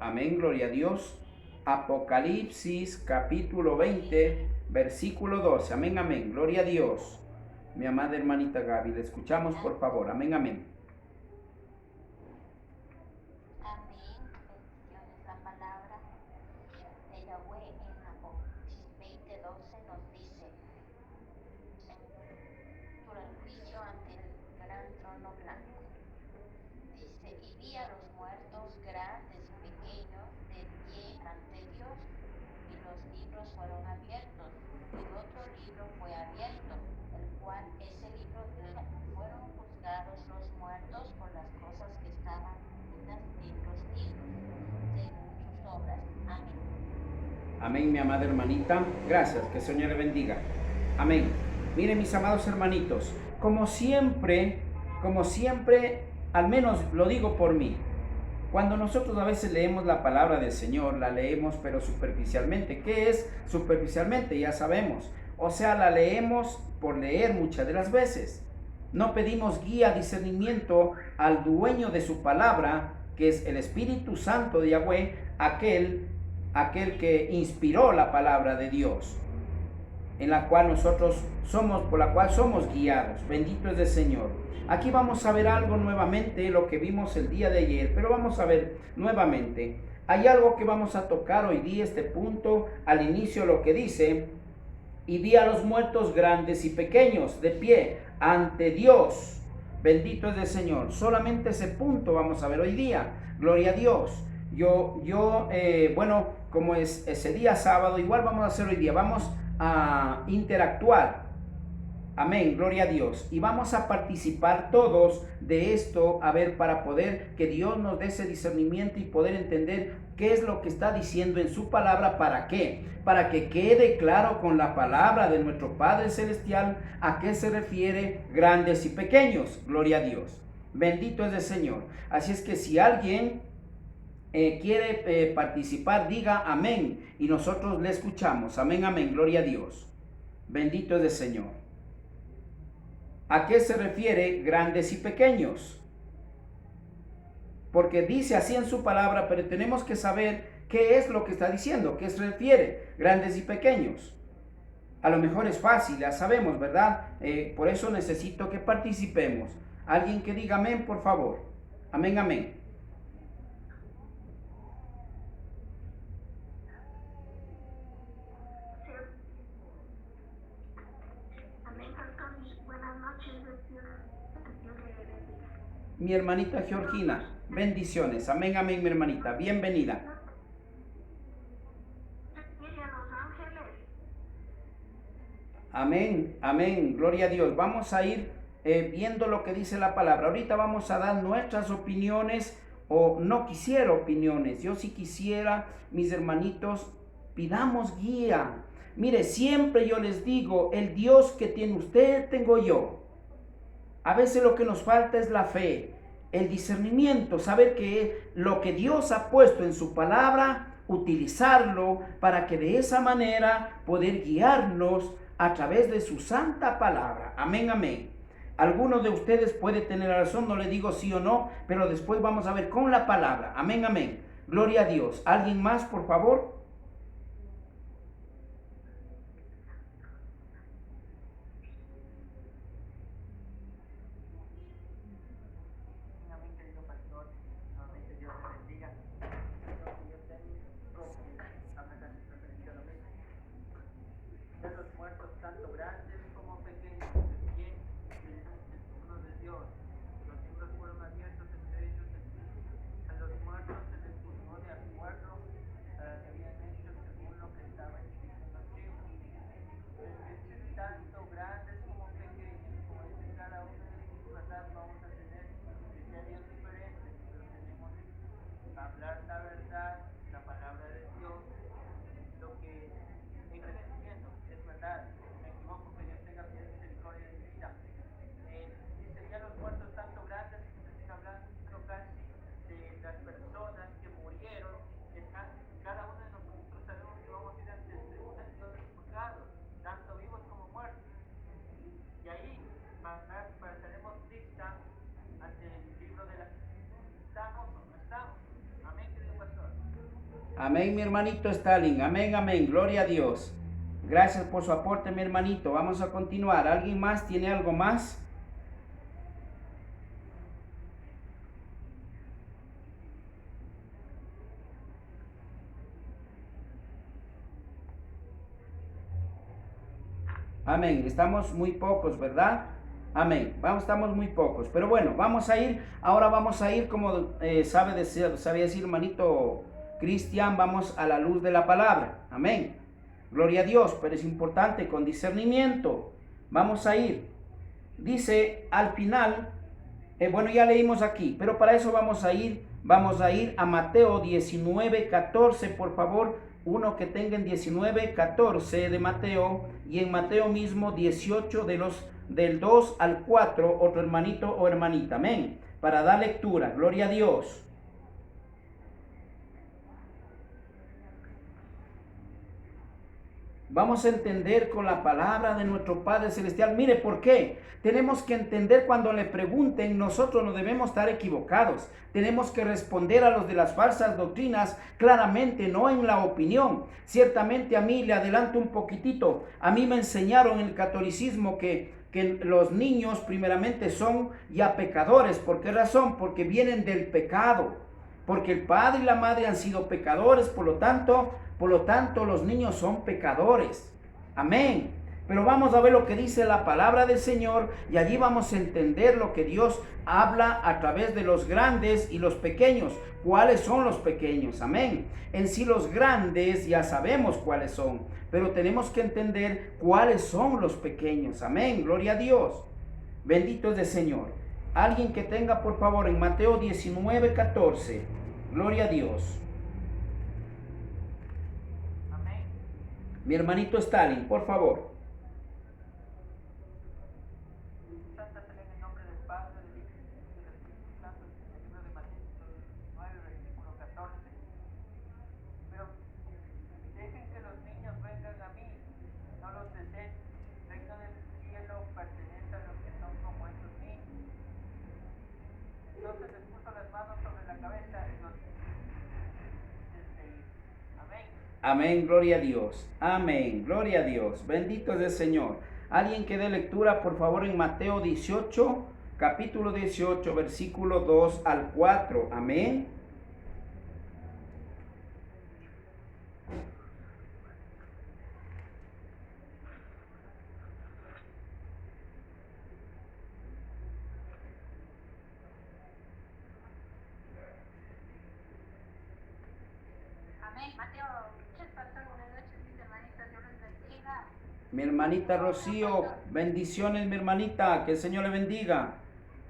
Amén, gloria a Dios. Apocalipsis capítulo 20, versículo 12. Amén, amén, gloria a Dios. Mi amada hermanita Gaby, le escuchamos por favor. Amén, amén. Amén. Bendiciones. La palabra de Yahweh en Apocalipsis 20:12 nos dice, durante el juicio ante el gran trono blanco, dice, y vi a los muertos grandes y pequeños de pie ante Dios, y los libros fueron abiertos, y otro libro fue abierto, el cual es el libro de la que fueron juzgados los muertos por las cosas que estaban escritas en los libros, según sus obras. Amén. Amén, mi amada hermanita. Gracias, que el Señor le bendiga. Amén. Miren, mis amados hermanitos, como siempre, al menos lo digo por mí, cuando nosotros a veces leemos la palabra del Señor, la leemos pero superficialmente. ¿Qué es superficialmente? Ya sabemos. O sea, la leemos por leer muchas de las veces. No pedimos guía, discernimiento al dueño de su palabra, que es el Espíritu Santo de Yahweh, aquel que inspiró la palabra de Dios, en la cual nosotros somos, por la cual somos guiados. Bendito es el Señor. Aquí vamos a ver algo nuevamente, lo que vimos el día de ayer, pero vamos a ver nuevamente. Hay algo que vamos a tocar hoy día, este punto, al inicio lo que dice, y vi a los muertos grandes y pequeños de pie ante Dios. Bendito es el Señor. Solamente ese punto vamos a ver hoy día. Gloria a Dios. Bueno, como es ese día sábado, igual vamos a hacer hoy día. Vamos a interactuar. Amén, gloria a Dios. Y vamos a participar todos de esto, a ver, para poder que Dios nos dé ese discernimiento y poder entender qué es lo que está diciendo en su palabra. ¿Para qué? Para que quede claro con la palabra de nuestro Padre Celestial a qué se refiere grandes y pequeños. Gloria a Dios. Bendito es el Señor. Así es que si alguien quiere participar, diga amén. Y nosotros le escuchamos. Amén, amén. Gloria a Dios. Bendito es el Señor. ¿A qué se refiere grandes y pequeños? Porque dice así en su palabra, pero tenemos que saber qué es lo que está diciendo, qué se refiere grandes y pequeños. A lo mejor es fácil, ya sabemos, ¿verdad? Por eso necesito que participemos. Alguien que diga amén, por favor. Amén, amén. Mi hermanita Georgina, bendiciones. Amén, amén, mi hermanita. Bienvenida. Amén, amén, gloria a Dios. Vamos a ir viendo lo que dice la palabra. Ahorita vamos a dar nuestras opiniones, o no quisiera opiniones. Yo sí quisiera, mis hermanitos, pidamos guía. Mire, siempre yo les digo, el Dios que tiene usted, tengo yo. A veces lo que nos falta es la fe, el discernimiento, saber que lo que Dios ha puesto en su palabra, utilizarlo para que de esa manera poder guiarnos a través de su santa palabra. Amén, amén. Algunos de ustedes puede tener razón, no le digo sí o no, pero después vamos a ver con la palabra. Amén, amén. Gloria a Dios. ¿Alguien más, por favor? Amén, querido pastor. Nuevamente Dios te bendiga. Lo que yo tengo que hablar referente a lo mismo. De los muertos, tanto grandes como pequeños, de pie, delante del trono de Dios. Los libros fueron abiertos entre ellos. A los muertos se les juzgó de acuerdo a que habían Amén, mi hermanito Stalin. Amén, amén. Gloria a Dios. Gracias por su aporte, mi hermanito. Vamos a continuar. ¿Alguien más tiene algo más? Amén. Estamos muy pocos, ¿verdad? Amén. Estamos muy pocos. Pero bueno, ahora vamos a ir, como sabe decir hermanito Cristian, vamos a la luz de la palabra. Amén. Gloria a Dios, pero es importante con discernimiento. Vamos a ir. Dice al final, bueno, ya leímos aquí, pero para eso vamos a ir a Mateo 19:14, por favor. Uno que tenga en 19:14 de Mateo, y en Mateo mismo 18 del 2 al 4, otro hermanito o hermanita. Amén. Para dar lectura. Gloria a Dios. Vamos a entender con la palabra de nuestro Padre Celestial. Mire, ¿por qué? Tenemos que entender cuando le pregunten, nosotros no debemos estar equivocados. Tenemos que responder a los de las falsas doctrinas claramente, no en la opinión. Ciertamente a mí, le adelanto un poquitito, a mí me enseñaron en el catolicismo que los niños primeramente son ya pecadores. ¿Por qué razón? Porque vienen del pecado. Porque el padre y la madre han sido pecadores, por lo tanto los niños son pecadores. Amén. Pero vamos a ver lo que dice la palabra del Señor, y allí vamos a entender lo que Dios habla a través de los grandes y los pequeños. ¿Cuáles son los pequeños? Amén. En sí los grandes ya sabemos cuáles son, pero tenemos que entender cuáles son los pequeños. Amén. Gloria a Dios. Bendito es el Señor. Alguien que tenga, por favor, en Mateo 19:14. Gloria a Dios. Amén. Mi hermanito Stalin, por favor. Santa Fe en el nombre del Padre, del Hijo y del Espíritu Santo, en el libro de Mateo 9, versículo 14. Pero dejen que los niños vengan a mí, no los deseen. El reino del cielo pertenece a los que son como estos niños. Entonces les puso las manos sobre la cabeza y los desde. Amén. Amén, gloria a Dios. Amén, gloria a Dios. Bendito es el Señor. Alguien que dé lectura, por favor, en Mateo 18, capítulo 18, versículo 2 al 4. Amén. Amén. Mateo, pastor, buenas noches, mis hermanitas, Dios les bendiga. Mi hermanita Rocío, bendiciones, mi hermanita, que el Señor le bendiga.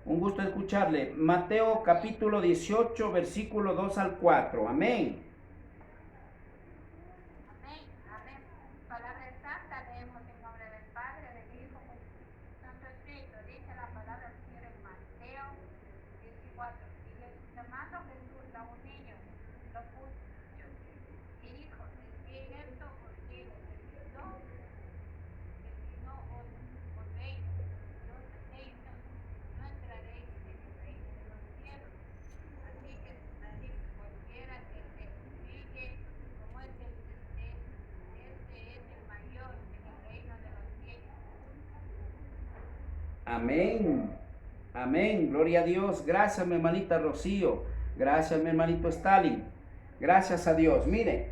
Un gusto escucharle. Mateo capítulo 18, versículo 2 al 4. Amén. Amén. Amén. Palabra santa, leemos en nombre del Padre, del Hijo, del Santo Espíritu. Dice la palabra del Señor en Mateo 14. Y llamando Jesús a un niño, lo puso y dijo: si en esto os digo, que si no os volvéis los hechos, no entraréis en el reino de los cielos. Así que cualquiera que se humille como es este es el mayor en el reino de los cielos. Amén. Amén. Gloria a Dios. Gracias, mi hermanita Rocío. Gracias, mi hermanito Stalin. Gracias a Dios. Mire,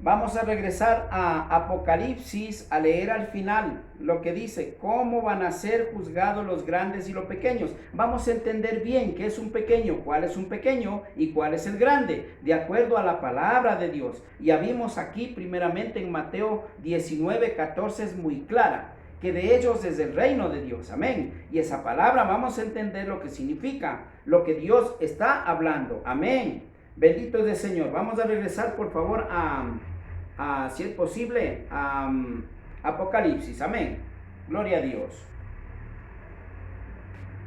vamos a regresar a Apocalipsis, a leer al final lo que dice: ¿cómo van a ser juzgados los grandes y los pequeños? Vamos a entender bien qué es un pequeño, cuál es un pequeño y cuál es el grande, de acuerdo a la palabra de Dios. Ya vimos aquí primeramente en Mateo 19:14, es muy clara, que de ellos es el reino de Dios. Amén. Y esa palabra vamos a entender lo que significa, lo que Dios está hablando. Amén. Bendito es el Señor. Vamos a regresar, por favor, si es posible, a Apocalipsis. Amén. Gloria a Dios.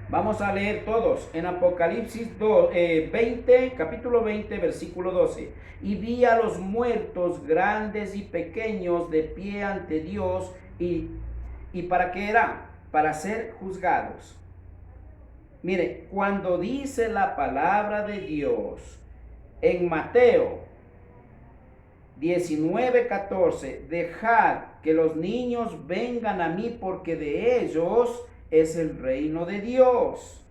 Vamos a leer todos en Apocalipsis 20, capítulo 20, versículo 12. Y vi a los muertos, grandes y pequeños, de pie ante Dios, ¿y para qué era? Para ser juzgados. Mire, cuando dice la palabra de Dios en Mateo 19:14, dejad que los niños vengan a mí porque de ellos es el reino de Dios.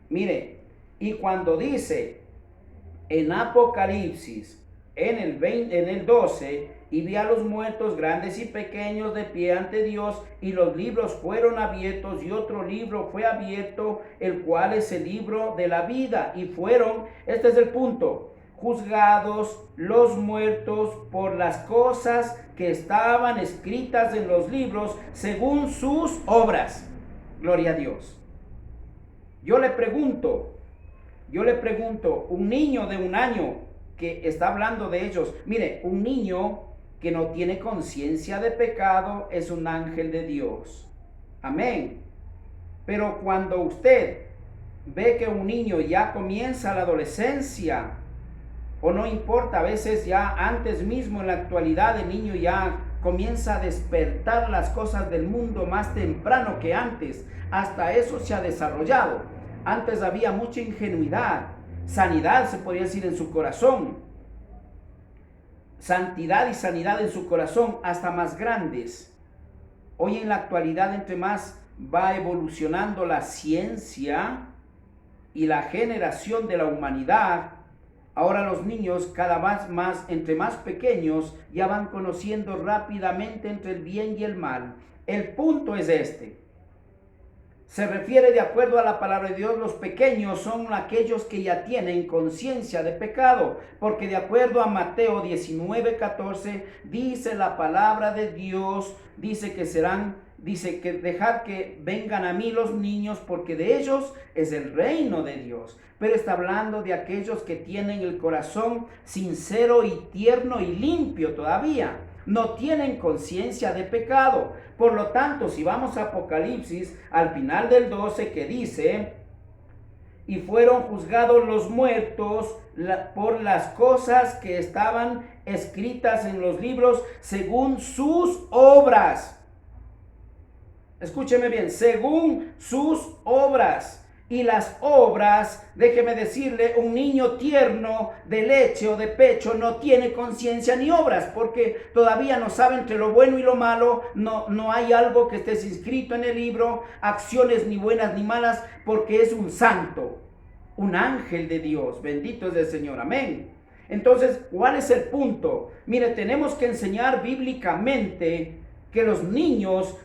Mire, y cuando dice en Apocalipsis, en el 12, y vi a los muertos grandes y pequeños de pie ante Dios, y los libros fueron abiertos, y otro libro fue abierto, el cual es el libro de la vida, y fueron, este es el punto, juzgados los muertos por las cosas que estaban escritas en los libros según sus obras. Gloria a Dios. Yo le pregunto, un niño de 1 año que está hablando de ellos, mire, un niño que no tiene conciencia de pecado es un ángel de Dios. Amén. Pero cuando usted ve que un niño ya comienza la adolescencia, o no importa, a veces ya antes mismo en la actualidad el niño ya comienza a despertar las cosas del mundo más temprano que antes. Hasta eso se ha desarrollado. Antes había mucha ingenuidad, sanidad se podría decir en su corazón, santidad y sanidad en su corazón, hasta más grandes. Hoy en la actualidad, entre más va evolucionando la ciencia y la generación de la humanidad, ahora los niños cada vez más, entre más pequeños, ya van conociendo rápidamente entre el bien y el mal. El punto es este. Se refiere de acuerdo a la palabra de Dios, los pequeños son aquellos que ya tienen conciencia de pecado, porque de acuerdo a Mateo 19:14, dice la palabra de Dios, dice que dejad que vengan a mí los niños, porque de ellos es el reino de Dios. Pero está hablando de aquellos que tienen el corazón sincero y tierno y limpio todavía. No tienen conciencia de pecado. Por lo tanto, si vamos a Apocalipsis, al final del 12, que dice, y fueron juzgados los muertos por las cosas que estaban escritas en los libros según sus obras. Escúcheme bien, según sus obras. Y las obras, déjeme decirle, un niño tierno de leche o de pecho no tiene conciencia ni obras, porque todavía no sabe entre lo bueno y lo malo, no hay algo que esté inscrito en el libro, acciones ni buenas ni malas, porque es un santo, un ángel de Dios, bendito es el Señor, amén. Entonces, ¿cuál es el punto? Mire, tenemos que enseñar bíblicamente que los niños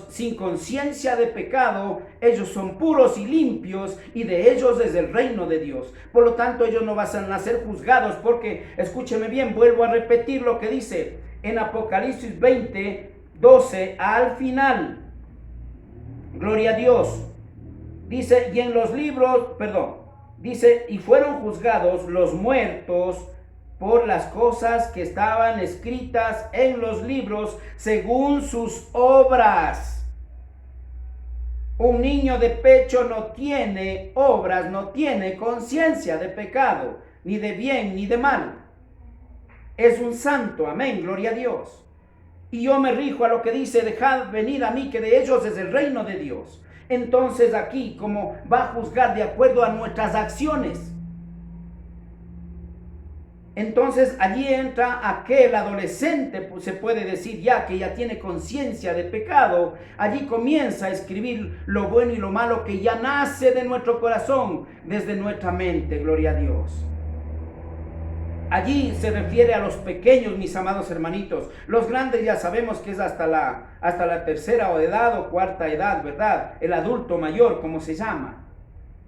sin conciencia de pecado, ellos son puros y limpios, y de ellos es el reino de Dios. Por lo tanto, ellos no van a ser juzgados, porque, escúcheme bien, vuelvo a repetir lo que dice en Apocalipsis 20:12, al final. Gloria a Dios. Dice, y en los libros, dice, y fueron juzgados los muertos por las cosas que estaban escritas en los libros según sus obras. Un niño de pecho no tiene obras, no tiene conciencia de pecado, ni de bien ni de mal. Es un santo, amén, gloria a Dios. Y yo me rijo a lo que dice, dejad venir a mí, que de ellos es el reino de Dios. Entonces aquí, como va a juzgar de acuerdo a nuestras acciones, entonces allí entra aquel adolescente, pues se puede decir ya que ya tiene conciencia de pecado. Allí comienza a escribir lo bueno y lo malo que ya nace de nuestro corazón, desde nuestra mente, gloria a Dios. Allí se refiere a los pequeños, mis amados hermanitos. Los grandes ya sabemos que es hasta la tercera edad o cuarta edad, ¿verdad? El adulto mayor, como se llama.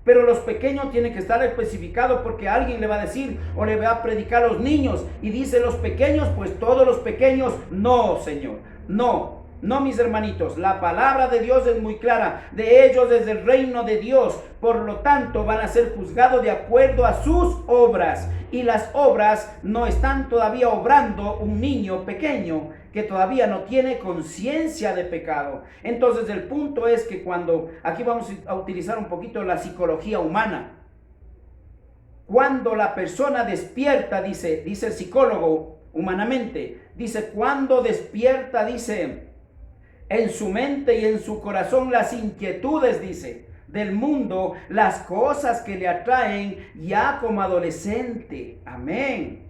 Pero los pequeños tienen que estar especificados, porque alguien le va a decir o le va a predicar a los niños y dice los pequeños, pues todos los pequeños. No, Señor, no, mis hermanitos, la palabra de Dios es muy clara, de ellos es el reino de Dios, por lo tanto van a ser juzgados de acuerdo a sus obras, y las obras no están todavía obrando un niño pequeño que todavía no tiene conciencia de pecado. Entonces el punto es que aquí vamos a utilizar un poquito la psicología humana. Cuando la persona despierta, dice el psicólogo humanamente, dice, cuando despierta, dice, en su mente y en su corazón las inquietudes, dice, del mundo, las cosas que le atraen ya como adolescente. Amén.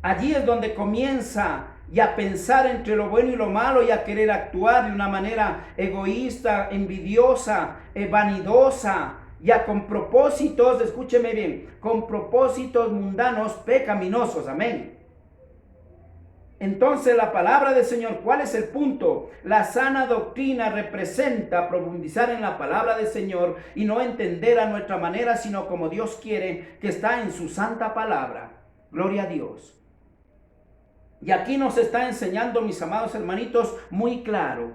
Allí es donde comienza y a pensar entre lo bueno y lo malo y a querer actuar de una manera egoísta, envidiosa, vanidosa, ya con propósitos, escúcheme bien, con propósitos mundanos pecaminosos. Amén. Entonces la palabra del Señor, ¿cuál es el punto? La sana doctrina representa profundizar en la palabra del Señor y no entender a nuestra manera, sino como Dios quiere, que está en su santa palabra. Gloria a Dios. Y aquí nos está enseñando, mis amados hermanitos, muy claro,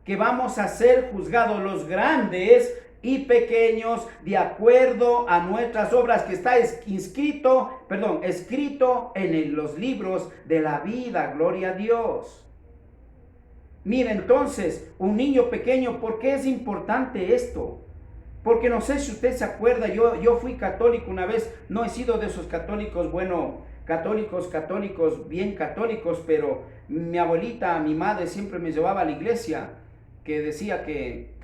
que vamos a ser juzgados los grandes y pequeños de acuerdo a nuestras obras, que está escrito en los libros de la vida. Gloria a Dios. Mira, entonces, un niño pequeño, ¿por qué es importante esto? Porque no sé si usted se acuerda, yo fui católico una vez, no he sido de esos católicos, católicos, bien católicos, pero mi abuelita, mi madre siempre me llevaba a la iglesia, que decía que,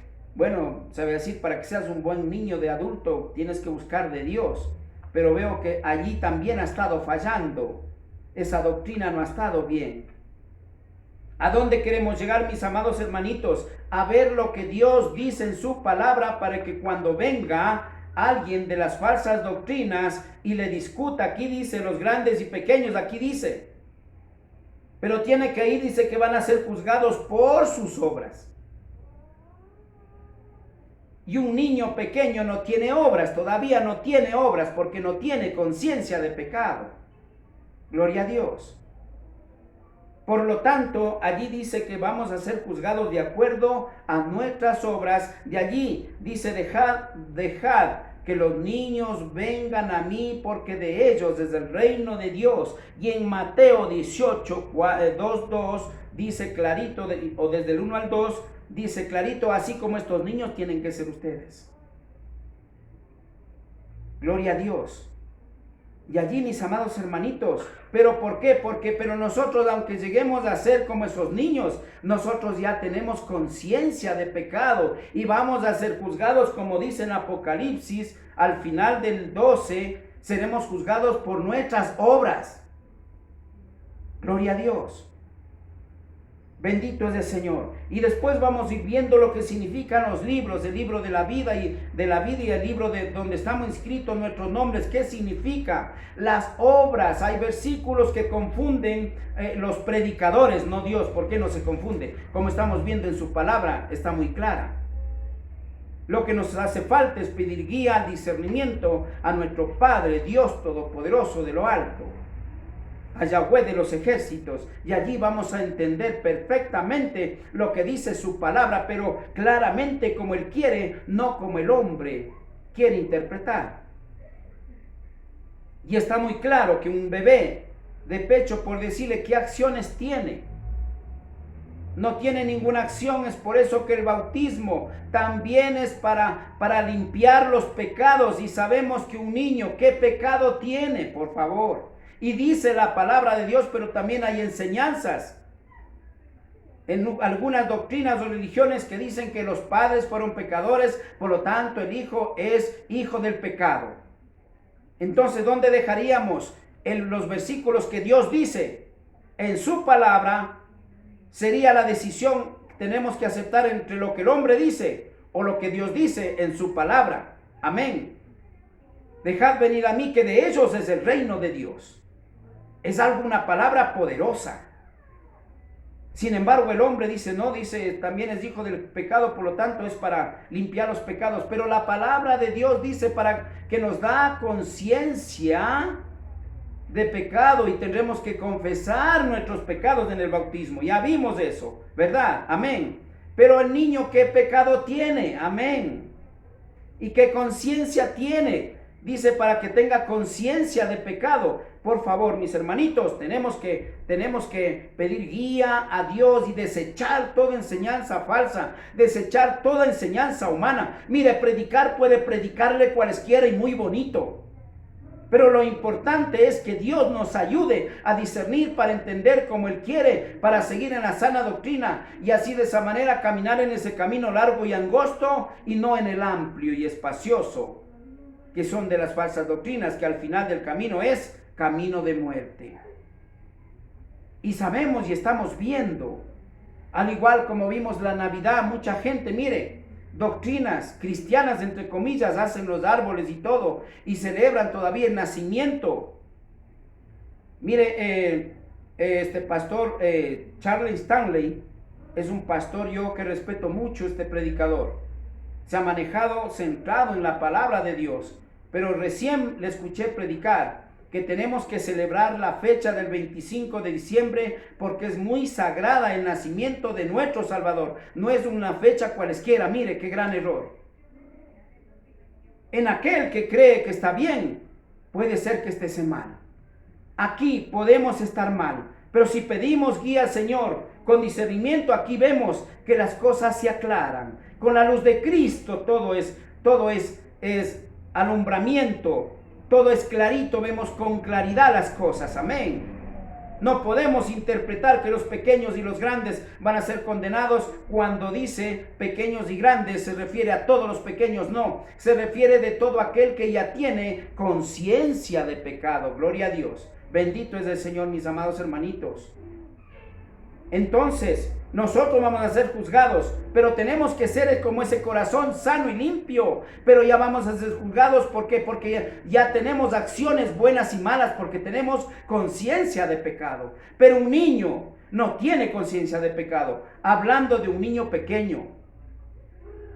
sabe decir, para que seas un buen niño de adulto tienes que buscar de Dios, pero veo que allí también ha estado fallando, esa doctrina no ha estado bien. ¿A dónde queremos llegar, mis amados hermanitos? A ver lo que Dios dice en su palabra para que cuando venga alguien de las falsas doctrinas y le discuta, aquí dice los grandes y pequeños, aquí dice, pero tiene que ir, dice que van a ser juzgados por sus obras. Y un niño pequeño no tiene obras, todavía no tiene obras porque no tiene conciencia de pecado. Gloria a Dios. Por lo tanto, allí dice que vamos a ser juzgados de acuerdo a nuestras obras. De allí dice, dejad que los niños vengan a mí, porque de ellos es el reino de Dios. Y en Mateo 18, 2 dice clarito, o desde el 1 al 2, dice clarito, así como estos niños tienen que ser ustedes. Gloria a Dios. Y allí, mis amados hermanitos, ¿pero por qué? Pero nosotros, aunque lleguemos a ser como esos niños, nosotros ya tenemos conciencia de pecado y vamos a ser juzgados, como dice en Apocalipsis, al final del 12, seremos juzgados por nuestras obras. Gloria a Dios. Bendito es el Señor. Y después vamos a ir viendo lo que significan los libros, el libro de la vida y el libro de donde estamos inscritos nuestros nombres. ¿Qué significa? Las obras. Hay versículos que confunden los predicadores, no Dios. ¿Por qué no se confunde? Como estamos viendo en su palabra, está muy clara. Lo que nos hace falta es pedir guía, discernimiento a nuestro Padre, Dios Todopoderoso de lo alto, a Yahweh de los ejércitos, y allí vamos a entender perfectamente lo que dice su palabra, pero claramente como Él quiere, no como el hombre quiere interpretar. Y está muy claro que un bebé de pecho, por decirle qué acciones tiene, no tiene ninguna acción. Es por eso que el bautismo también es para limpiar los pecados, y sabemos que un niño, ¿qué pecado tiene? Por favor. Y dice la palabra de Dios, pero también hay enseñanzas en algunas doctrinas o religiones que dicen que los padres fueron pecadores, por lo tanto el hijo es hijo del pecado. Entonces, ¿dónde dejaríamos los versículos que Dios dice? En su palabra sería la decisión. Tenemos que aceptar entre lo que el hombre dice o lo que Dios dice en su palabra. Amén. Dejad venir a mí, que de ellos es el reino de Dios. Es una palabra poderosa. Sin embargo, el hombre dice, no, dice, también es hijo del pecado, por lo tanto es para limpiar los pecados. Pero la palabra de Dios dice para que nos da conciencia de pecado, y tendremos que confesar nuestros pecados en el bautismo. Ya vimos eso, ¿verdad? Amén. Pero el niño, ¿qué pecado tiene? Amén. ¿Y qué conciencia tiene? Dice para que tenga conciencia de pecado. Por favor, mis hermanitos, tenemos que pedir guía a Dios y desechar toda enseñanza falsa, desechar toda enseñanza humana. Mire, predicar puede predicarle cualesquiera y muy bonito, Pero lo importante es que Dios nos ayude a discernir para entender como Él quiere, para seguir en la sana doctrina y así de esa manera caminar en ese camino largo y angosto y no en el amplio y espacioso, que son de las falsas doctrinas, que al final del camino es camino de muerte. Y sabemos y estamos viendo, al igual como vimos la Navidad, mucha gente, mire, doctrinas cristianas, entre comillas, hacen los árboles y todo, y celebran todavía el nacimiento. Mire, este pastor Charles Stanley es un pastor yo que respeto mucho, este predicador. Se ha manejado centrado en la palabra de Dios, pero recién le escuché predicar que tenemos que celebrar la fecha del 25 de diciembre porque es muy sagrada el nacimiento de nuestro Salvador. No es una fecha cualesquiera. Mire qué gran error. En aquel que cree que está bien, puede ser que esté mal. Aquí podemos estar mal, pero si pedimos guía al Señor con discernimiento, aquí vemos que las cosas se aclaran. Con la luz de Cristo todo es alumbramiento. Todo es clarito, vemos con claridad las cosas, amén. No podemos interpretar que los pequeños y los grandes van a ser condenados. Cuando dice pequeños y grandes, se refiere a todos los pequeños, no. Se refiere de todo aquel que ya tiene conciencia de pecado, gloria a Dios. Bendito es el Señor, mis amados hermanitos. Entonces, nosotros vamos a ser juzgados, pero tenemos que ser como ese corazón sano y limpio. Pero ya vamos a ser juzgados, ¿por qué? Porque ya tenemos acciones buenas y malas, porque tenemos conciencia de pecado. Pero un niño no tiene conciencia de pecado. Hablando de un niño pequeño,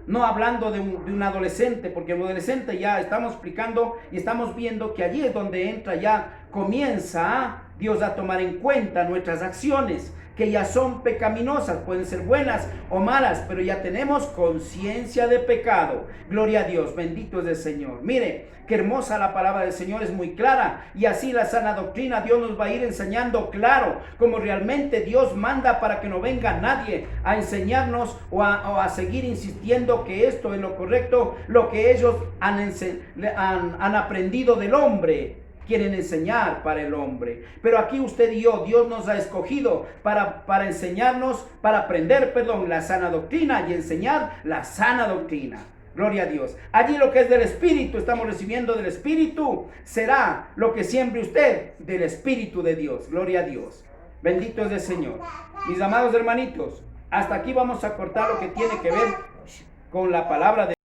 no hablando de un adolescente, porque un adolescente ya estamos explicando y estamos viendo que allí es donde entra ya, comienza Dios a tomar en cuenta nuestras acciones, que ya son pecaminosas, pueden ser buenas o malas, pero ya tenemos conciencia de pecado. Gloria a Dios, bendito es el Señor. Mire, qué hermosa la palabra del Señor, es muy clara, y así la sana doctrina Dios nos va a ir enseñando claro, como realmente Dios manda, para que no venga nadie a enseñarnos o a seguir insistiendo que esto es lo correcto, lo que ellos han aprendido del hombre. Quieren enseñar para el hombre, pero aquí usted y yo, Dios nos ha escogido para enseñarnos, para aprender, la sana doctrina y enseñar la sana doctrina. Gloria a Dios. Allí lo que es del Espíritu, estamos recibiendo del Espíritu, será lo que siembre usted del Espíritu de Dios. Gloria a Dios. Bendito es el Señor. Mis amados hermanitos, hasta aquí vamos a cortar lo que tiene que ver con la palabra de